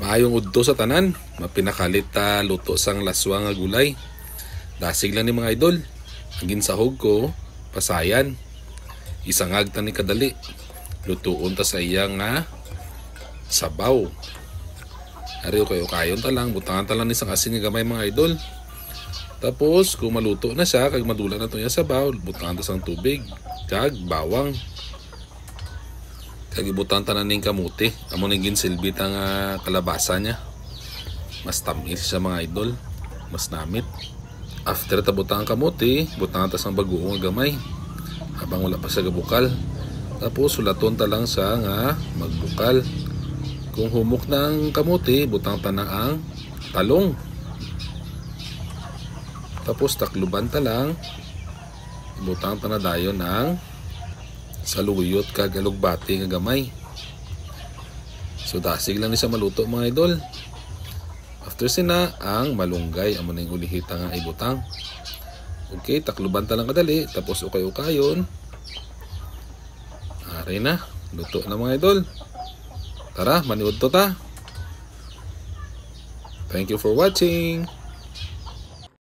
Maayong udto sa tanan, mapinakalit ta luto sang laswa nga gulay. Dasig lang ni mga idol. Ang ginsahog ko, pasayan. Isangag ta ni kadali. Lutuon ta sa iya nga sabaw. Ariyo kayo kayon ta lang, butangan ta lang ni sang asin nga gamay mga idol. Tapos kung maluto na siya, kag madula na to niya sabaw, butangan ta sang tubig, kag bawang. Kag ibutan tanan ning kamuti, amo ning ginsilbi ta nga kalabasa niya. Mas tamis siya mga idol, mas namit. After ta butang ang kamuti, butangan ta sang bagoong gamay habang wala pa siya gabukal. Tapos sulaton ta lang siya nga magbukal. Kung humok na ang kamuti, butang ta na ang talong. Tapos takluban ta lang, butang ta na dayon ang saluyot kag alugbati nga gamay. So dasig lang ni sa maluto mga idol. After sina ang malunggay, amo ning ulihita nga ibutang. Okay, takluban ta lang kadali, tapos ukay-ukayon. Ari na, luto na mga idol. Tara, maniud to ta. Thank you for watching.